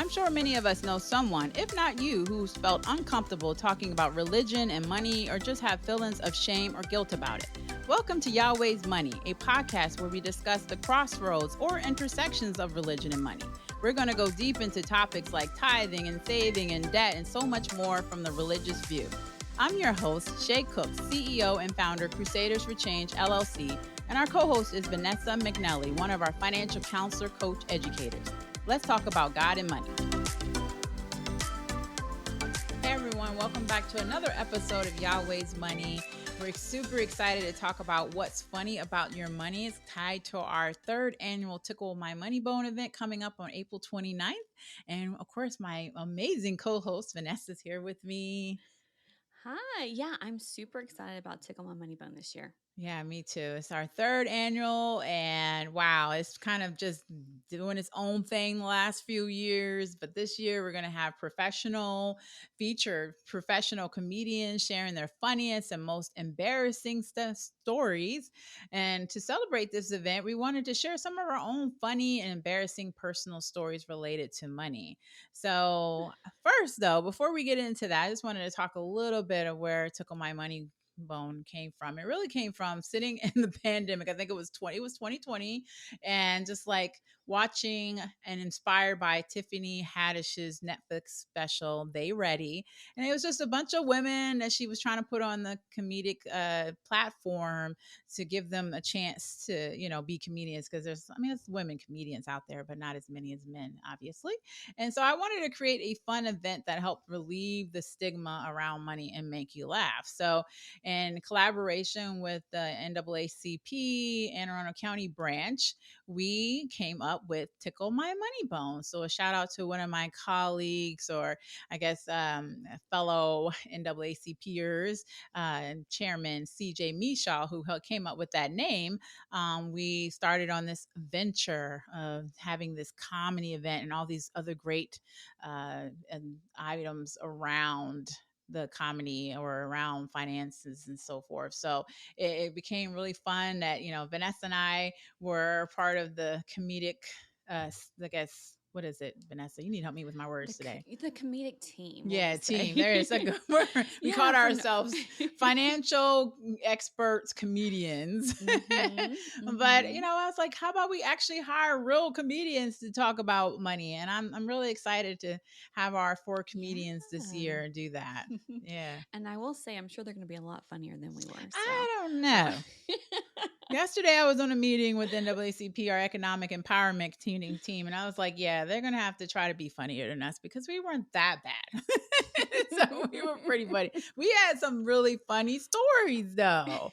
I'm sure many of us know someone, if not you, who's felt uncomfortable talking about religion and money or just have feelings of shame or guilt about it. Welcome to Yahweh's Money, a podcast where we discuss the crossroads or intersections of religion and money. We're going to go deep into topics like tithing and saving and debt and so much more from the religious view. I'm your host, Shay Cook, CEO and founder, Crusaders for Change, LLC, and our co-host is Vanessa McNelly, one of our financial counselor, coach, educators. Let's talk about God and money. Hey everyone, welcome back to another episode of Yahweh's Money. We're super excited to talk about what's funny about your money. It's tied to our third annual Tickle My Money Bone event coming up on April 29th. And of course, my amazing co-host Vanessa's here with me. Hi. Yeah, I'm super excited about Tickle My Money Bone this year. Yeah, me too. It's our third annual, and wow, it's kind of just doing its own thing the last few years. But this year, we're going to have featured professional comedians sharing their funniest and most embarrassing stories. And to celebrate this event, we wanted to share some of our own funny and embarrassing personal stories related to money. So, first, though, before we get into that, I just wanted to talk a little bit of where Tickle My Money Bone came from. It really came from sitting in the pandemic. I think it was 2020, and just like watching and inspired by Tiffany Haddish's Netflix special They Ready. And it was just a bunch of women that she was trying to put on the comedic platform to give them a chance to, be comedians, because there's women comedians out there, but not as many as men, obviously. And so I wanted to create a fun event that helped relieve the stigma around money and make you laugh. So in collaboration with the NAACP Anne Arundel County branch, we came up with Tickle My Money Bone. So a shout out to one of my colleagues, or I guess fellow NAACPers, Chairman CJ Mishaw, who came up with that name. We started on this venture of having this comedy event and all these other great items around the comedy or around finances and so forth. So it became really fun that, Vanessa and I were part of the comedic, I guess, what is it, Vanessa? You need to help me with my words today. The comedic team, we'll Yeah, just say. team. There is a good word. We called ourselves financial experts, comedians. But I was like, how about we actually hire real comedians to talk about money? And I'm really excited to have our 4 comedians this year do that. Yeah. And I will say, I'm sure they're going to be a lot funnier than we were. So. I don't know. Yesterday, I was on a meeting with NAACP, our economic empowerment team, and I was like, yeah, they're going to have to try to be funnier than us because we weren't that bad. So we were pretty funny. We had some really funny stories, though.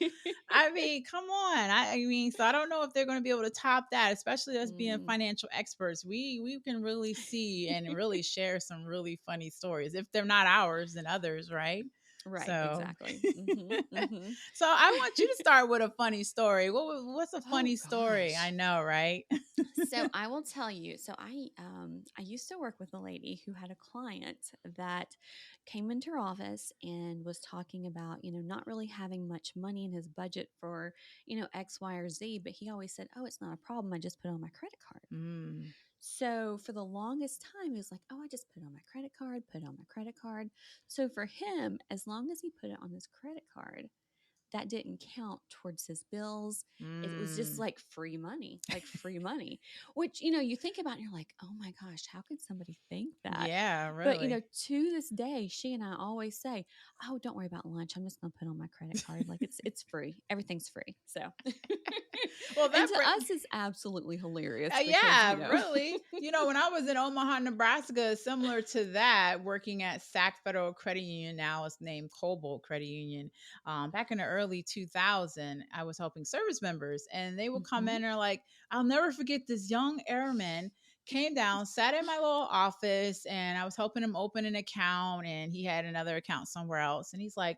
I mean, come on. So I don't know if they're going to be able to top that, especially us being financial experts. We can really see and really share some really funny stories. If they're not ours, then others, right? Right, So. exactly. So I want you to start with a funny story. What's a funny story? I know, right? So I will tell you. So I used to work with a lady who had a client that came into her office and was talking about, not really having much money in his budget for, X, Y, or Z. But he always said, "Oh, it's not a problem. I just put it on my credit card." Mm. So for the longest time, he was like, "Oh, I just put it on my credit card, put it on my credit card." So for him, as long as he put it on his credit card, that didn't count towards his bills. It was just like free money, which, you think about and you're like, oh my gosh, how could somebody think that? Yeah, But, really. to this day, she and I always say, oh, don't worry about lunch. I'm just going to put it on my credit card. Like it's free. Everything's free. So, Well, and to us, it's absolutely hilarious. Because, yeah, really. When I was in Omaha, Nebraska, similar to that, working at SAC Federal Credit Union, now it's named Cobalt Credit Union. Back in the early 2000, I was helping service members, and they would come in and are like, I'll never forget this young airman came down, sat in my little office, and I was helping him open an account, and he had another account somewhere else. And he's like,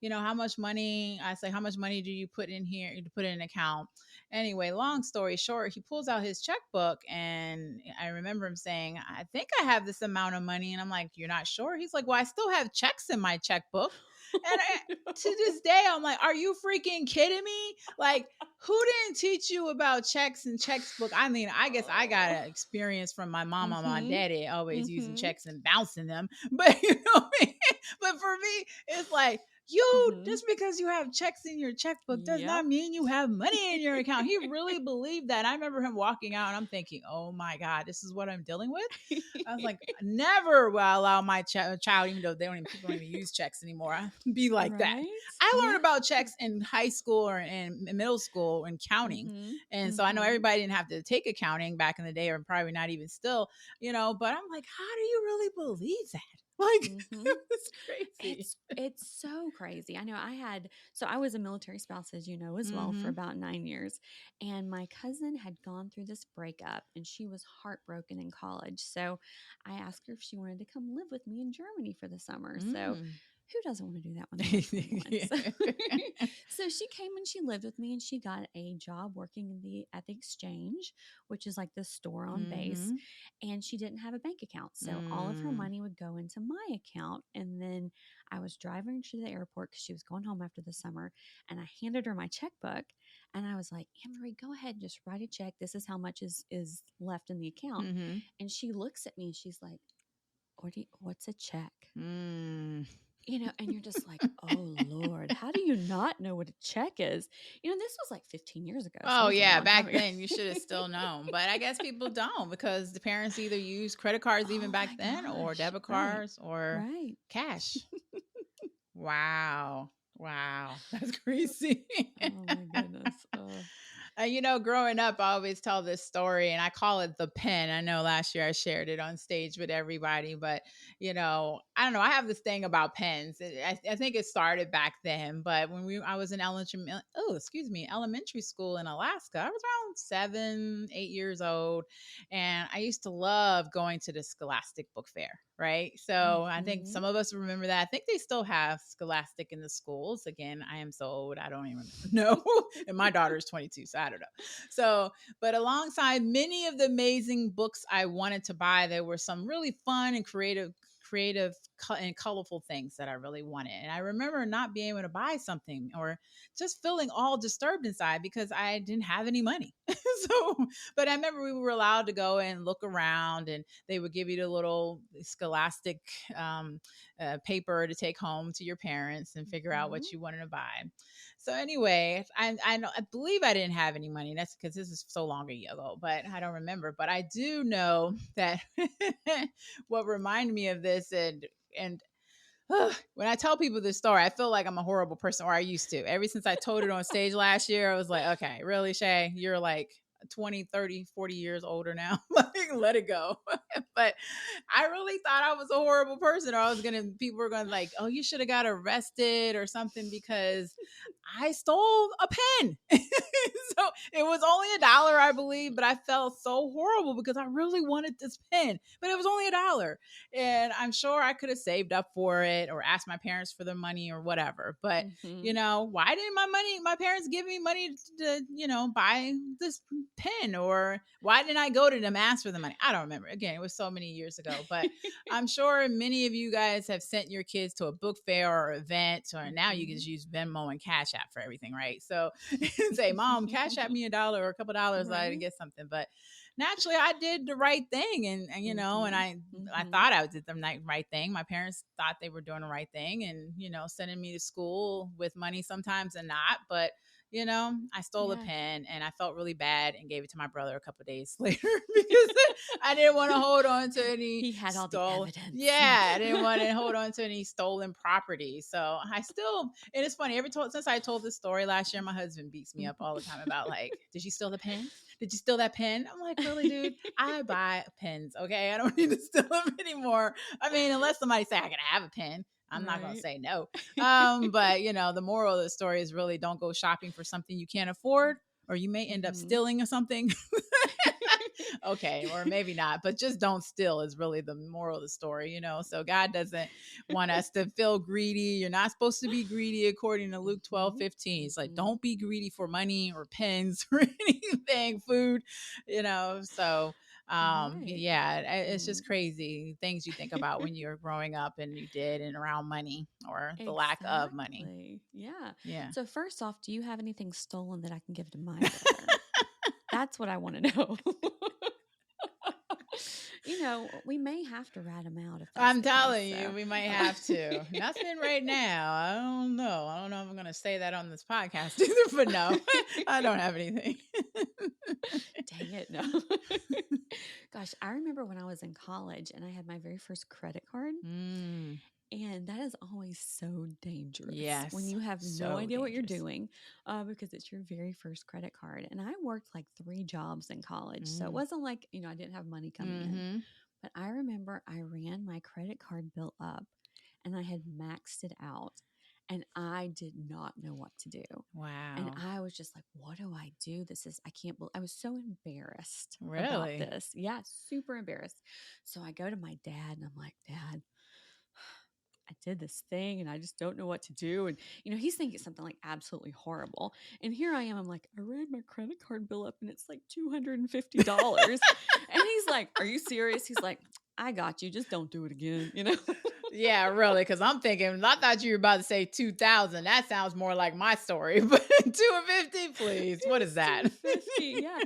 how much money? I say, how much money do you put in here to put in an account? Anyway, long story short, he pulls out his checkbook, and I remember him saying, I think I have this amount of money. And I'm like, you're not sure? He's like, well, I still have checks in my checkbook. And to this day, I'm like, are you freaking kidding me? Like, who didn't teach you about checks and checks book? I mean, I guess I got Oh. an experience from my mom and my Mhm. daddy always using Mhm. checks and bouncing them. But you know what I mean? But for me, it's like, you Mhm. just because you have checks in your checkbook does Yep. not mean you have money in your account. He really believed that. I remember him walking out and I'm thinking, oh my God, this is what I'm dealing with. I was like, never will I allow my child, even though they don't even, people don't even use checks anymore, be like that. Right? I Yeah. learned about checks in high school or in middle school and counting. Mhm. And so I know Mhm. everybody didn't have to take accounting back in the day, or probably not even still, but I'm like, how do you really believe that? Like, Mhm. it was crazy. It's so crazy. I know I was a military spouse, as you know, as well, for Mm-hmm. about 9 years. And my cousin had gone through this breakup and she was heartbroken in college. So I asked her if she wanted to come live with me in Germany for the summer. So Mm. who doesn't want to do that when they have 21? So, so she came and she lived with me and she got a job working at the exchange, which is like the store on base, Mm-hmm. and she didn't have a bank account. So all of her Mm. money would go into my account. And then I was driving her to the airport because she was going home after the summer. And I handed her my checkbook and I was like, Anne Marie, go ahead and just write a check. This is how much is left in the account. Mm-hmm. And she looks at me and she's like, what's a check? Mm. And you're just like, oh Lord, how do you not know what a check is? This was like 15 years ago. So it Oh was a yeah, long time back ago. then you should have still known, but I guess people don't because the parents either use credit cards even Oh back my then, or gosh. debit Right. cards, or Right. cash. Wow, wow, that's crazy. Oh my goodness. Growing up, I always tell this story and I call it the pen. I know last year I shared it on stage with everybody, but I don't know. I have this thing about pens. I think it started back then, but I was in elementary school in Alaska. I was around 7, 8 years old, and I used to love going to the Scholastic Book Fair. Right. So I think Mm-hmm. some of us remember that. I think they still have Scholastic in the schools. Again, I am so old, I don't even know. And my daughter's 22, so I don't know. So, but alongside many of the amazing books I wanted to buy, there were some really fun and creative and colorful things that I really wanted. And I remember not being able to buy something, or just feeling all disturbed inside because I didn't have any money. So, but I remember we were allowed to go and look around, and they would give you the little Scholastic um, paper to take home to your parents and figure out Mm-hmm. what you wanted to buy. So anyway, I believe I didn't have any money. That's because this is so long ago, but I don't remember. But I do know that what reminded me of this, and when I tell people this story, I feel like I'm a horrible person, or I used to. Ever since I told it on stage last year, I was like, okay, really, Shay? You're like 20, 30, 40 years older now. Like, let it go. But I really thought I was a horrible person, or people were going to like, oh, you should have got arrested or something because I stole a pen. So it was only $1, I believe, but I felt so horrible because I really wanted this pen, but it was only $1. And I'm sure I could have saved up for it or asked my parents for the money or whatever. But, Mm-hmm. why didn't my parents give me money to, buy this pen? Or why didn't I go to them, ask for the money? I don't remember. Again, it was so many years ago, but I'm sure many of you guys have sent your kids to a book fair or event, or now you can Mm-hmm. just use Venmo and Cash App for everything, right? So say, Mom, Cash App me $1 or a couple dollars so I to Right. get something. But naturally, I did the right thing, and Mm-hmm. I Mm-hmm. thought I did the right thing. My parents thought they were doing the right thing, and sending me to school with money sometimes and not, but I stole a Yeah. pen and I felt really bad and gave it to my brother a couple days later because I didn't want to hold on to any He had all the stolen. evidence. Yeah, I didn't want to hold on to any stolen property. So I still, and it's funny, since I told this story last year, my husband beats me up all the time about like, did you steal the pen? Did you steal that pen? I'm like, really, dude? I buy pens, okay? I don't need to steal them anymore. I mean, unless somebody say I can have a pen, I'm not gonna Right. say no. But the moral of the story is really don't go shopping for something you can't afford, or you may end up Mm-hmm. stealing something. Okay, or maybe not, but just don't steal is really the moral of the story. So God doesn't want us to feel greedy. You're not supposed to be greedy according to Luke 12:15. It's like, Mm-hmm. don't be greedy for money or pens or anything, food. So Right. Yeah, it's Mm, just crazy things you think about when you're growing up and you did and around money or the lack of money. exactly. Yeah. Yeah. So first off, do you have anything stolen that I can give to my brother? That's what I want to know. We may have to rat him out if that's I'm the case. telling you, So, we might have to. Nothing right now. I don't know. I don't know if I'm going to say that on this podcast either, but no, I don't have anything. dang it, no. Gosh, I remember when I was in college and I had my very first credit card. Mm, And that is always so dangerous when yes, you have no so idea what you're dangerous. doing because it's your very first credit card. And I worked like 3 jobs in college. So it Mm, wasn't like, I didn't have money coming in. mm-hmm. But I remember I ran my credit card bill up and I had maxed it out and I did not know what to do. And Wow. I was just like, what do I do? I can't believe I was so embarrassed about Really? this. Yeah, super embarrassed. So I go to my dad and I'm like, Dad, I did this thing and I just don't know what to do. And, he's thinking something like absolutely horrible. And here I am. I'm like, I ran my credit card bill up and it's like $250. And he's like, Are you serious? He's like, I got you. Just don't do it again. Yeah, really. Because I'm thinking, I thought you were about to say 2,000. That sounds more like my story, but 250, please. It What is was that? 250. Yeah.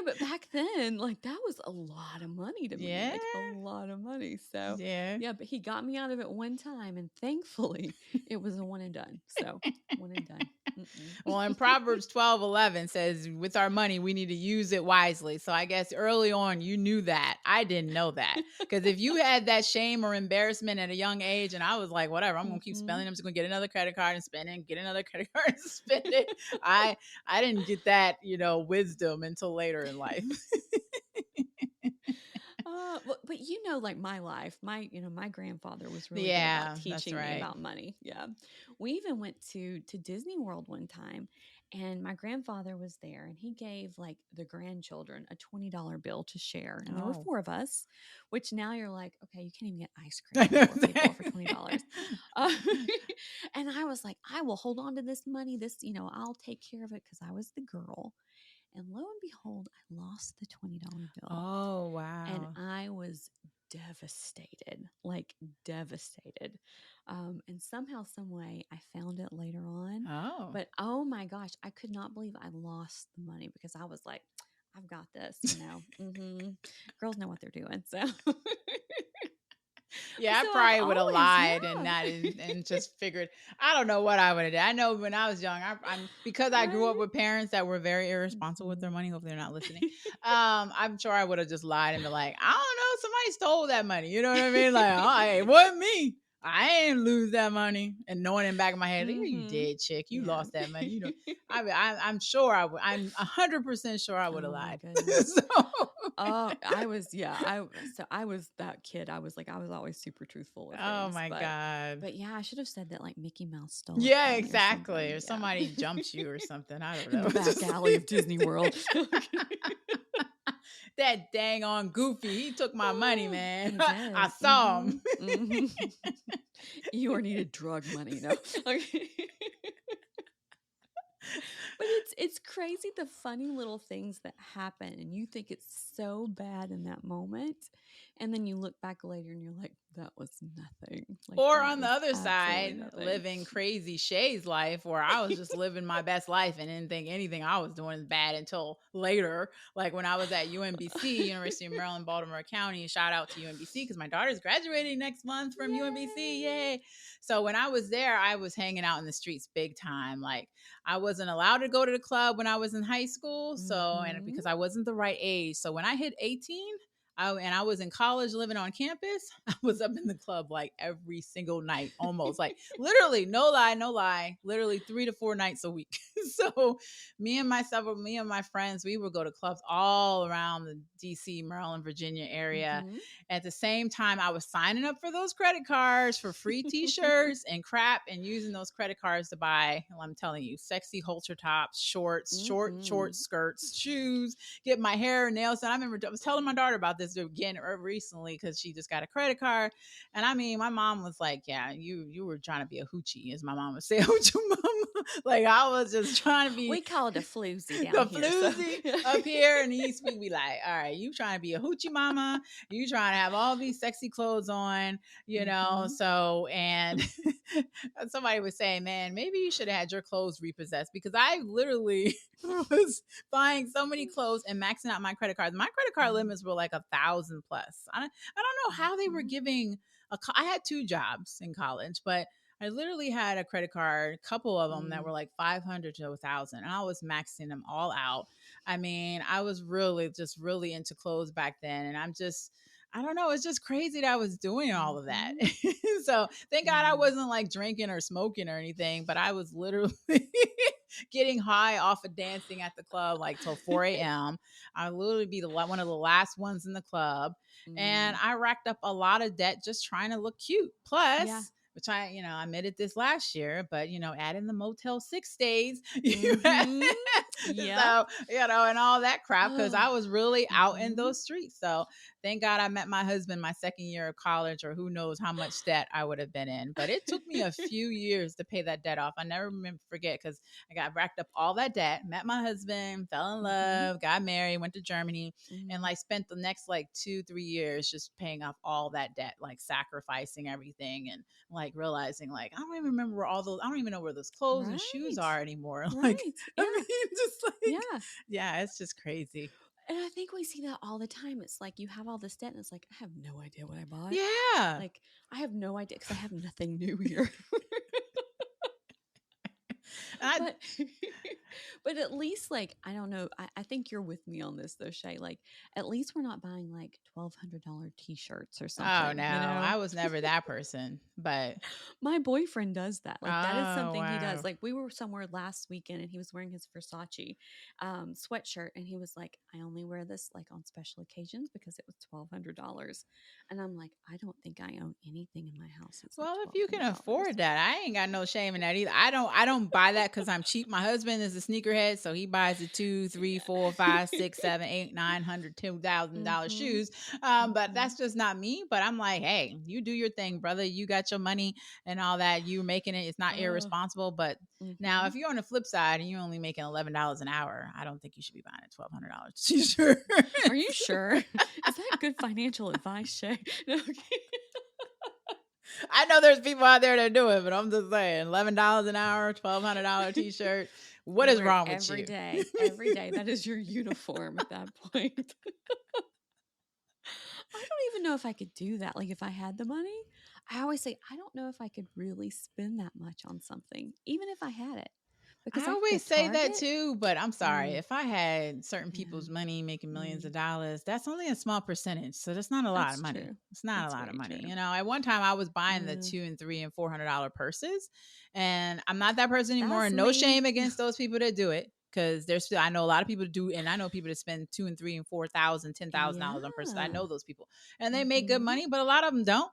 But back then, like that was a lot of money to me, Yeah. like a lot of money. So, Yeah. yeah, but he got me out of it one time and thankfully it was a one and done. So, one and done. Well, in Mm-mm. Proverbs 12:11 says, with our money, we need to use it wisely. So I guess early on, you knew that. I didn't know that. Because if you had that shame or embarrassment at a young age, and I was like, whatever, I'm going to keep Mhm. spending. I'm just going to get another credit card and spend it, get another credit card and spend it. I, I didn't get that, wisdom until later in life. But like my life, my grandfather was really good about Yeah, that's teaching me right. about money. Yeah, we even went to Disney World one time, and my grandfather was there, and he gave like the grandchildren a $20 bill to share, and there were Oh. 4 of us. Which now you're like, okay, you can't even get ice cream I for know 4 people for that. $20. Uh, and I was like, I will hold on to this money. I'll take care of it because I was the girl. And lo and behold, I lost the $20 bill. Oh, And wow. I was devastated, like devastated. And somehow, some way, I found it later on. Oh. But oh my gosh, I could not believe I lost the money because I was like, I've got this. Girls know what they're doing. So, Yeah, I so I've probably would have always, lied and yeah, not and just figured. I don't know what I would have done. I know when I was young, I'm because I grew up right. with parents that were very irresponsible with their Mhm. money. Hope they're not listening. I'm sure I would have just lied and be like, I don't know, somebody stole that money. You know what I mean? Like, oh, it wasn't me. I ain't lose that money. And knowing in the back of my head, yeah, you Mhm. did, chick. You Yeah. lost that money. I'm sure I would. I'm 100% sure I would have Oh my lied. goodness. So Oh, I was, yeah, I was that kid. I was always super truthful with oh things, my but god. yeah, I should have said that like Mickey Mouse stole it Yeah, from me or exactly. something. Or Yeah. somebody jumps you or something. I don't In know. the back Just alley of Disney World. that dang on Goofy. He took my money, Oh, man. he I did. saw him. You are needed drug money, no. Okay. But it's crazy the funny little things that happen and you think it's so bad in that moment and then you look back later and you're like that was nothing. Like Or that on the was other absolutely side, nothing. living crazy Shay's life, where I was just living my best life and didn't think anything I was doing was bad until later. Like when I was at UMBC, University of Maryland, Baltimore County. Shout out to UMBC because my daughter's graduating next month from UMBC. Yay. Yay. So when I was there, I was hanging out in the streets big time. Like I wasn't allowed to go to the club when I was in high school. So, and Mhm. because I wasn't the right age. So when I hit 18, I was in college living on campus. I was up in the club like every single night, almost like literally, no lie, no lie, literally 3 to 4 nights a week. So me and my friends, we would go to clubs all around the DC, Maryland, Virginia area. Mhm. At the same time, I was signing up for those credit cards for free t-shirts and crap and using those credit cards to buy, well, I'm telling you, sexy halter tops, shorts, short Mhm. skirts, shoes, get my hair and nails done. I remember I was telling my daughter about this just getting her recently because she just got a credit card. And I mean, my mom was like, "Yeah, you were trying to be a hoochie," as my mom would say, "Hoochie mama." Like I was just trying to be We call it a floozy down the here. So floozy up here, and he speak be like, "All right, you trying to be a hoochie mama? You trying to have all these sexy clothes on, you know?" hmm So, and somebody was saying, "Man, maybe you should have had your clothes repossessed," because I literally was buying so many clothes and maxing out my credit cards. My credit card limits were like 1,000 plus. I don't know how they were hmm giving I had two jobs in college, but I literally had a credit card, a couple of them that were like 500 to 1,000, and I was maxing them all out. I mean, I was really just really into clothes back then, and I don't know, it's just crazy that I was doing all of that. hmm So thank God I Yeah. wasn't like drinking or smoking or anything, but I was literally getting high off of dancing at the club like till 4 a.m. I literally be one of the last ones in the club. And Mm. I racked up a lot of debt just trying to look cute. Yeah. Plus, which I admitted this last year, but add in the Motel 6 days, hmm Yep. so and all that crap because I was really out in hmm those streets. So thank God I met my husband my second year of college, or who knows how much debt I would have been in. But it took me a few years to pay that debt off. I never forget because I got racked up all that debt, met my husband, fell in hmm love, got married, went to Germany, and hmm like spent the next like 2-3 years just paying off all that debt, like sacrificing everything and like realizing like I don't even remember where all those I don't even know where those clothes and shoes Right. are anymore. Like Right. I Yeah. mean, just like Yeah. yeah, it's just crazy. And I think we see that all the time. It's like you have all this debt, and it's like, I have no idea what I bought. Yeah. Like, I have no idea because I have nothing new here. I but but at least like I don't know. I think you're with me on this though, Shay. Like at least we're not buying like $1,200 t-shirts or oh something, no, you know? I was never that person. But My boyfriend does that. Like that is oh something he does. wow. Like we were somewhere last weekend and he was wearing his Versace sweatshirt and he was like, I only wear this like on special occasions because it was $1,200. And I'm like, I don't think I own anything in my house that's like Well, if you can $1,200. afford that, I ain't got no shame in that either. I don't buy that because I'm cheap. My husband is a sneakerhead, so he buys the two, three, four, five, six, seven, eight, 900, $2,000 mm-hmm. shoes. But Mm-hmm. that's just not me. But I'm like, hey, you do your thing, brother. You got your money and all that. You making it. It's not Oh. irresponsible. But now, Mm-hmm. if you're on the flip side and you're only making $11 an hour, I don't think you should be buying a $1,200 t-shirt. Are you sure? Is that good financial advice, Shay? No, okay. I know there's people out there that do it, but I'm just saying, $11 an hour, $1,200 t-shirt. What You is wear it wrong with every you? day. Every day. That is your uniform at that point. I don't even know if I could do that. Like if I had the money, I always say I don't know if I could really spend that much on something, even if I had it. Because I I could go always say that Target. too, but I'm sorry. Mm, If I had certain yeah. people's money making millions Mm, of dollars, that's only a small percentage. So that's not a lot of that's money. true. It's not a That's lot of very money. true. At one time I was buying the Uh, $200 and $300 and $400 purses, and I'm not that person anymore. that's And no me. shame against those people that do it. Because there's still, I know a lot of people do, and I know people that spend $2 and $3 and $4,000, $10,000 on purses. I Yeah. know those people, and they make good Mm-hmm. money, but a lot of them don't.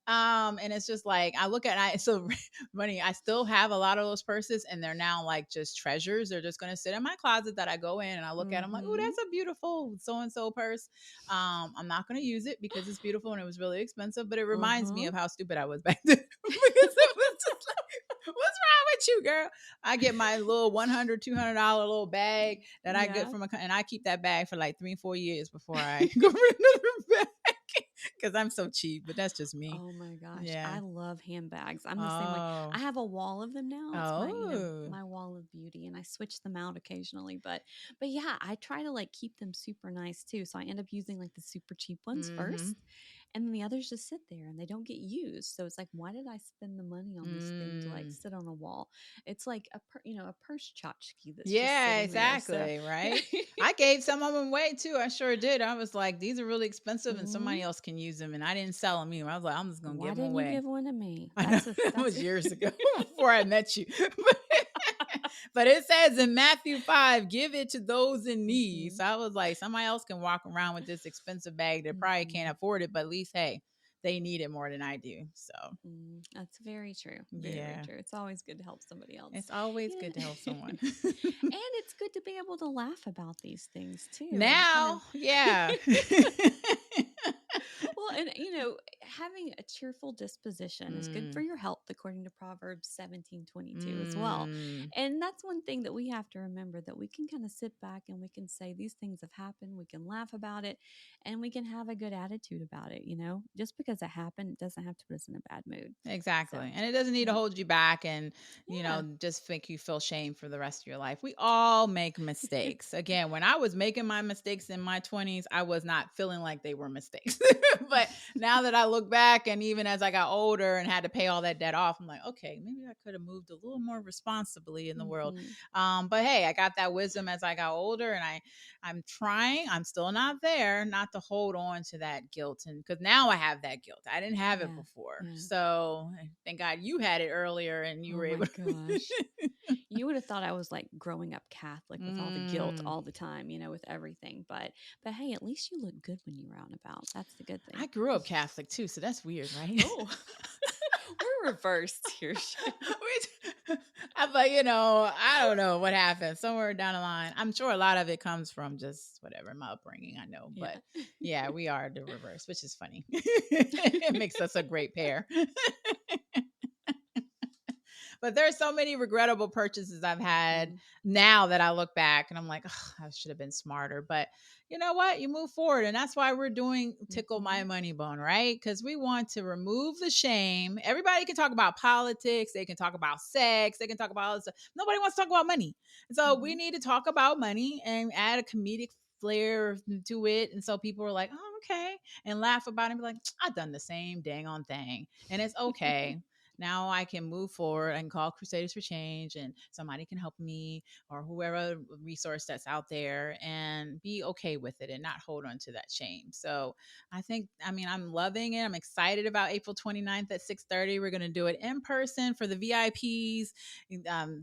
And it's just like I look at I so money. I still have a lot of those purses, and they're now like just treasures. They're just gonna sit in my closet that I go in and I look at them like, oh, Mm-hmm. that's a beautiful so and so purse. I'm not gonna use it because it's beautiful and it was really expensive, but it reminds me Uh-huh. of how stupid I was back then because it was just like, what's wrong with you, girl? I get my little $100, $200 little bag that I get Yeah. from and I keep that bag for like 3-4 years before I go for another bag because I'm so cheap. But that's just me. Oh my gosh, Yeah. I love handbags. I'm the same way. I Oh. have a wall of them now. It's my, Oh. my wall of beauty and I switch them out occasionally, but yeah, I try to like keep them super nice too. So I end up using like the super cheap ones Mhm. first, and then the others just sit there and they don't get used. So it's like, why did I spend the money on this thing to like Mm. sit on a wall? It's like a purse tchotchke that's just Yeah, sitting there. So exactly, yeah. right? I gave some of them away too. I sure did. I was like, these are really expensive and hmm somebody else can use them. And I didn't sell them either. I was like, I'm just going to Why give them didn't you away. give one to me? I know that That's was years ago before I met you. But it says in Matthew 5, give it to those in need. hmm So I was like, somebody else can walk around with this expensive bag that probably can't hmm afford it, but at least, hey, they need it more than I do. So, That's very true. Very, very yeah, true. It's always good to help somebody else. it's always good to Yeah. help someone. And it's good to be able to laugh about these things too and kind of Now, yeah. and having a cheerful disposition is good for Mm, your health, according to Proverbs 17:22 as well. mm. And that's one thing that we have to remember, that we can kind of sit back and we can say these things have happened. We can laugh about it, and we can have a good attitude about it. Just because it happened, it doesn't have to put us in a bad mood. So, Exactly. And it doesn't need to yeah. hold you back and, Yeah. just make you feel shame for the rest of your life. We all make mistakes. Again, when I was making my mistakes in my 20s, I was not feeling like they were mistakes. But now that I look back, and even as I got older and had to pay all that debt off, I'm like, okay, maybe I could have moved a little more responsibly in the world. Hmm. But hey, I got that wisdom as I got older, and I'm trying. I'm still not there, not to hold on to that guilt, and because now I have that guilt. I didn't have it Yeah. before, Yeah. so thank God you had it earlier, and you Oh were my able. gosh. You would have thought I was like growing up Catholic with all the guilt Mm, all the time, with everything. But hey, at least you look good when you're out and about. That's the good I thing. grew up Catholic too, so that's weird, right? Oh, we're reversed here, Shay. I'm like, I don't know what happened somewhere down the line. I'm sure a lot of it comes from just whatever my upbringing, I know, Yeah. but yeah, we are the reverse, which is funny. It makes us a great pair. But there's so many regrettable purchases I've had Mm. now that I look back and I'm like, oh, I should have been smarter. But you know what? You move forward. And that's why we're doing Tickle My Hmm. Money Bone, right? Because we want to remove the shame. Everybody can talk about politics, they can talk about sex, they can talk about all this stuff. Nobody wants to talk about money. And so we Hmm. need to talk about money and add a comedic flair to it. And so people are like, oh, okay. And laugh about it and be like, I've done the same dang on thing. And it's okay. Now I can move forward. I can call Crusaders for Change, and somebody can help me, or whoever resource that's out there, and be okay with it and not hold on to that shame. So I'm loving it. I'm excited about April 29th at 6:30. We're going to do it in person for the VIPs.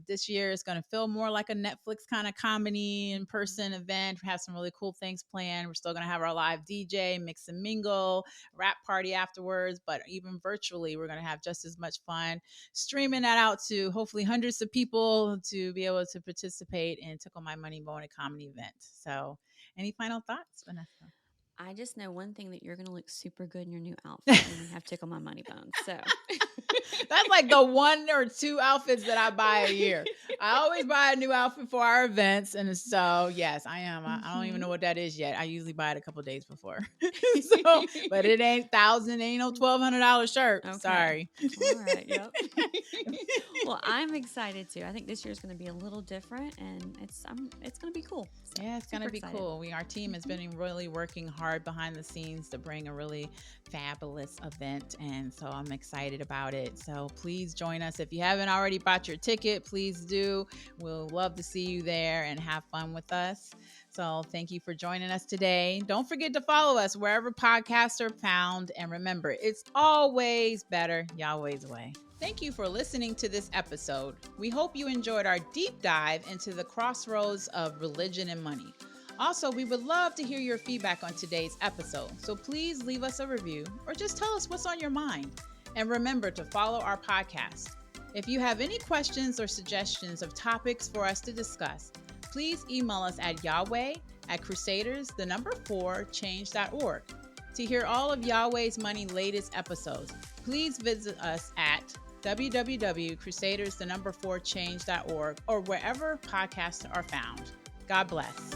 This year is going to feel more like a Netflix kind of comedy in person event. We have some really cool things planned. We're still going to have our live DJ, mix and mingle, rap party afterwards, but even virtually, we're going to have just as much fun streaming that out to hopefully hundreds of people to be able to participate in Tickle My Money Bone, a comedy event. So, any final thoughts, Vanessa? I just know one thing, that you're going to look super good in your new outfit when we have Tickle My Money Bones. So. That's like the one or two outfits that I buy a year. I always buy a new outfit for our events. And so, yes, I am. I don't even Hmm. know what that is yet. I usually buy it a couple of days before. So, but it ain't thousand, ain't no $1,200 shirt. Okay. Sorry. All right. Yep. Well, I'm excited too. I think this year is going to be a little different, and it's going to be cool. So, Yeah, it's super gonna be excited. cool. Our team has Hmm. been really working hard behind the scenes to bring a really fabulous event, and so I'm excited about it. So please join us if you haven't already bought your ticket. Please do. We'll love to see you there and have fun with us. So thank you for joining us today. Don't forget to follow us wherever podcasts are found, and remember, it's always better Yahweh's way. Thank you for listening to this episode. We hope you enjoyed our deep dive into the crossroads of religion and money. Also, we would love to hear your feedback on today's episode, so please leave us a review or just tell us what's on your mind. And remember to follow our podcast. If you have any questions or suggestions of topics for us to discuss, please email us at yahweh@crusaders4change.org. To hear all of Yahweh's Money latest episodes, please visit us at www.crusaders4change.org or wherever podcasts are found. God bless.